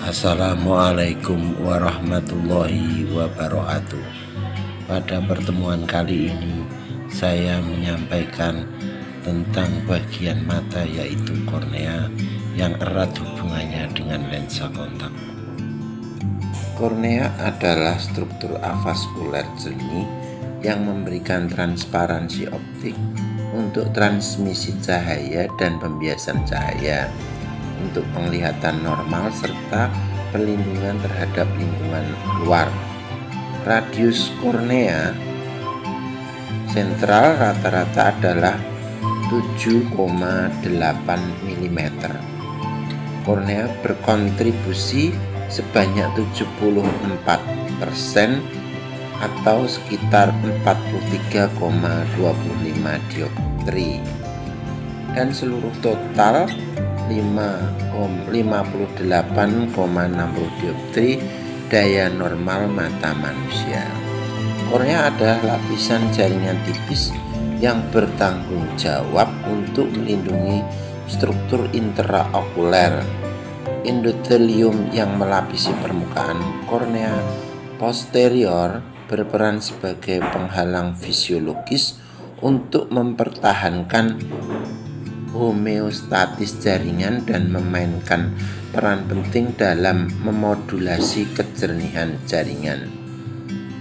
Assalamualaikum warahmatullahi wabarakatuh. Pada pertemuan kali ini saya menyampaikan tentang bagian mata, yaitu kornea, yang erat hubungannya dengan lensa kontak. Kornea adalah struktur avaskuler jernih yang memberikan transparansi optik untuk transmisi cahaya dan pembiasan cahaya, untuk penglihatan normal serta perlindungan terhadap lingkungan luar. Radius kornea sentral rata-rata adalah 7,8 mm. Kornea berkontribusi sebanyak 74% atau sekitar 43,25 dioptri, dan seluruh total 58,60 dioptri daya normal mata manusia. Kornea adalah lapisan jaringan tipis yang bertanggung jawab untuk melindungi struktur intraokuler endotelium yang melapisi permukaan kornea posterior, berperan sebagai penghalang fisiologis untuk mempertahankan homeostatis jaringan dan memainkan peran penting dalam memodulasi kejernihan jaringan.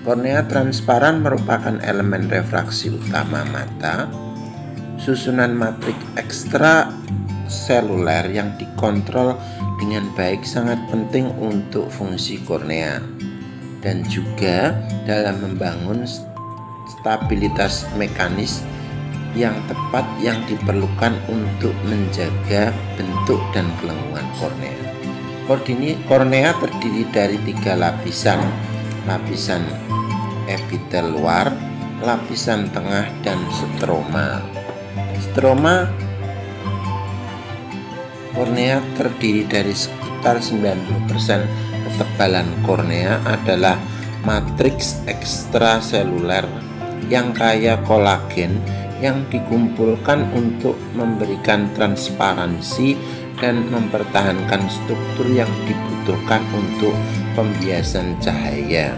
Kornea transparan merupakan elemen refraksi utama mata. Susunan matriks ekstraseluler yang dikontrol dengan baik sangat penting untuk fungsi kornea dan juga dalam membangun stabilitas mekanis yang tepat yang diperlukan untuk menjaga bentuk dan kelengkungan kornea. Kornea terdiri dari 3 lapisan: lapisan epitel luar, lapisan tengah, dan stroma. Stroma kornea terdiri dari sekitar 90% ketebalan kornea adalah matriks ekstraseluler yang kaya kolagen yang dikumpulkan untuk memberikan transparansi dan mempertahankan struktur yang dibutuhkan untuk pembiasan cahaya.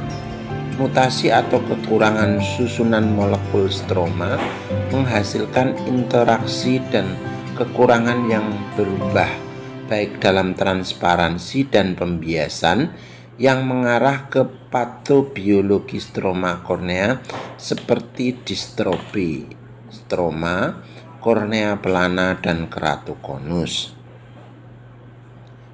Mutasi atau kekurangan susunan molekul stroma menghasilkan interaksi dan kekurangan yang berubah baik dalam transparansi dan pembiasan yang mengarah ke patobiologi stroma kornea seperti distrofi stroma, kornea pelana, dan keratokonus.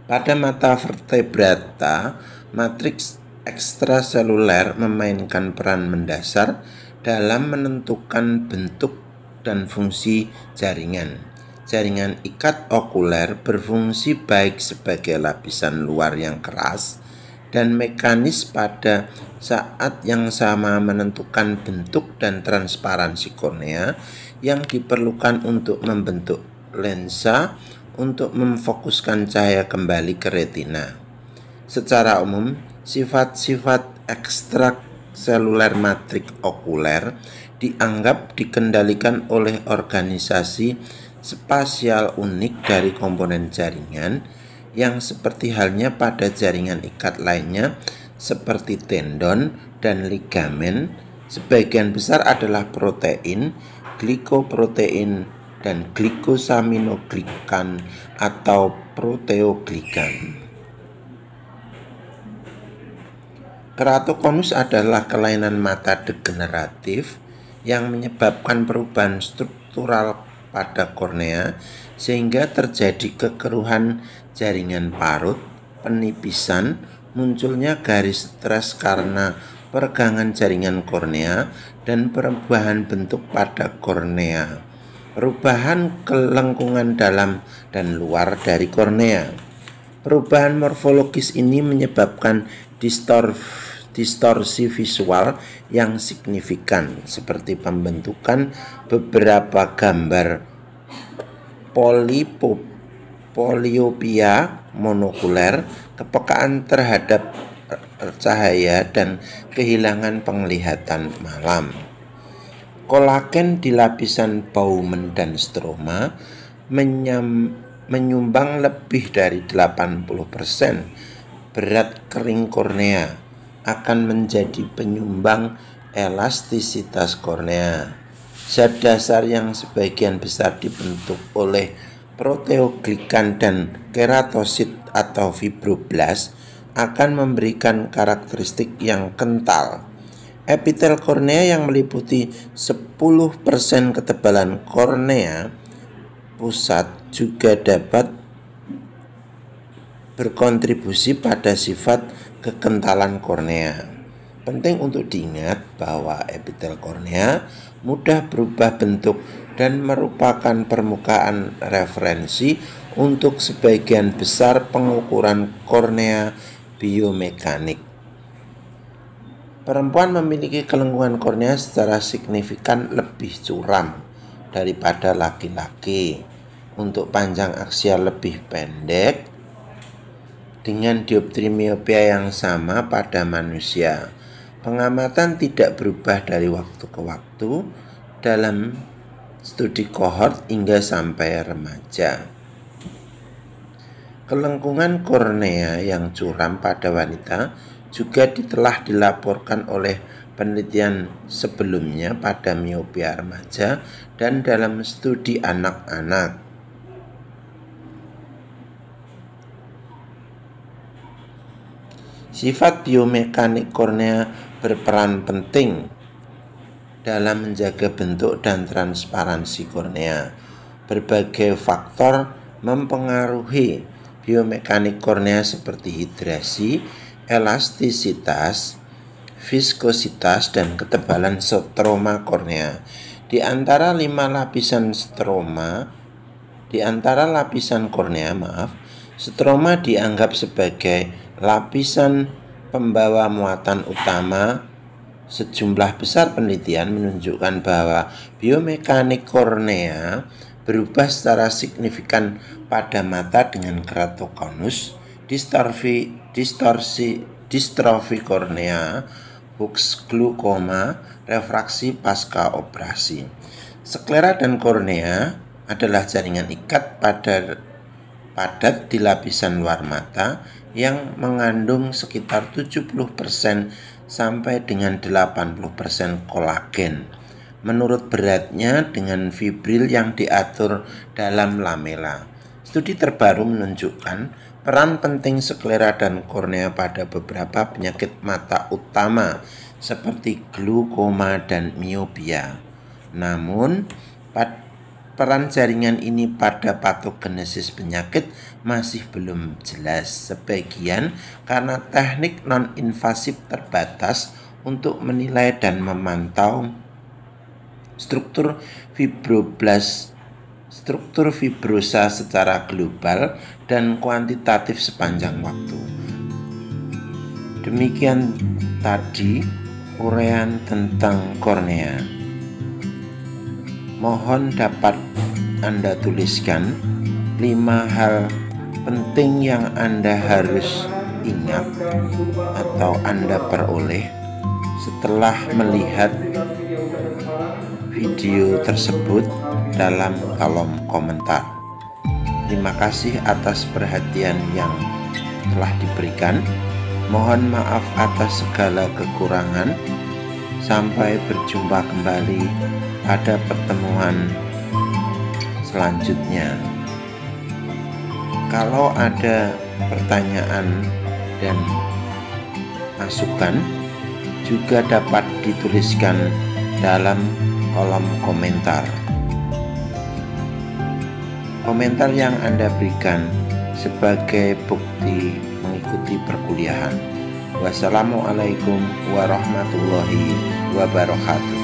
Pada mata vertebrata, matriks ekstraseluler memainkan peran mendasar dalam menentukan bentuk dan fungsi jaringan. Jaringan ikat okuler berfungsi baik sebagai lapisan luar yang keras dan mekanis pada saat yang sama menentukan bentuk dan transparansi kornea yang diperlukan untuk membentuk lensa untuk memfokuskan cahaya kembali ke retina. Secara umum, sifat-sifat ekstraseluler matrik okuler dianggap dikendalikan oleh organisasi spasial unik dari komponen jaringan yang seperti halnya pada jaringan ikat lainnya seperti tendon dan ligamen. Sebagian besar adalah protein, glikoprotein, dan glikosaminoglikan atau proteoglikan. Keratokonus adalah kelainan mata degeneratif yang menyebabkan perubahan struktural pada kornea sehingga terjadi kekeruhan jaringan parut, penipisan, munculnya garis stres karena peregangan jaringan kornea, dan perubahan bentuk pada kornea. Perubahan kelengkungan dalam dan luar dari kornea. Perubahan morfologis ini menyebabkan distorsi visual yang signifikan, seperti pembentukan beberapa gambar poliopia monokuler, kepekaan terhadap cahaya, dan kehilangan penglihatan malam. Kolagen di lapisan Bowman dan stroma menyumbang lebih dari 80% berat kering kornea akan menjadi penyumbang elastisitas kornea. Zat dasar yang sebagian besar dibentuk oleh proteoglikan dan keratosit atau fibroblast akan memberikan karakteristik yang kental. Epitel kornea yang meliputi 10% ketebalan kornea pusat juga dapat berkontribusi pada sifat kekentalan kornea. Penting untuk diingat bahwa epitel kornea mudah berubah bentuk dan merupakan permukaan referensi untuk sebagian besar pengukuran kornea biomekanik. Perempuan memiliki kelengkungan kornea secara signifikan lebih curam daripada laki-laki. Untuk panjang aksial lebih pendek dengan dioptri miopia yang sama pada manusia. Pengamatan tidak berubah dari waktu ke waktu dalam studi kohort hingga sampai remaja. Kelengkungan kornea yang curam pada wanita juga telah dilaporkan oleh penelitian sebelumnya pada miopia remaja dan dalam studi anak-anak. Sifat biomekanik kornea berperan penting dalam menjaga bentuk dan transparansi kornea. Berbagai faktor mempengaruhi biomekanik kornea seperti hidrasi, elastisitas, viskositas, dan ketebalan stroma kornea. Di antara lapisan kornea, stroma dianggap sebagai lapisan pembawa muatan utama. Sejumlah besar penelitian menunjukkan bahwa biomekanik kornea berubah secara signifikan pada mata dengan keratokonus, distrofi kornea, Hughes glaukoma, refraksi pasca operasi. Sklera dan kornea adalah jaringan ikat padat di lapisan luar mata yang mengandung sekitar 70% sampai dengan 80% kolagen menurut beratnya dengan fibril yang diatur dalam lamela. Studi terbaru menunjukkan peran penting sklera dan kornea pada beberapa penyakit mata utama seperti glaukoma dan miopia. Namun, peran jaringan ini pada patogenesis penyakit masih belum jelas, sebagian karena teknik non-invasif terbatas untuk menilai dan memantau struktur fibrosa secara global dan kuantitatif sepanjang waktu. Demikian tadi uraian tentang kornea. Mohon dapat Anda tuliskan 5 hal penting yang Anda harus ingat atau Anda peroleh setelah melihat video tersebut dalam kolom komentar. Terima kasih atas perhatian yang telah diberikan. Mohon maaf atas segala kekurangan. Sampai berjumpa kembali pada pertemuan selanjutnya. Kalau ada pertanyaan dan masukan juga dapat dituliskan dalam kolom komentar. Komentar yang Anda berikan sebagai bukti mengikuti perkuliahan. Wassalamualaikum warahmatullahi wabarakatuh.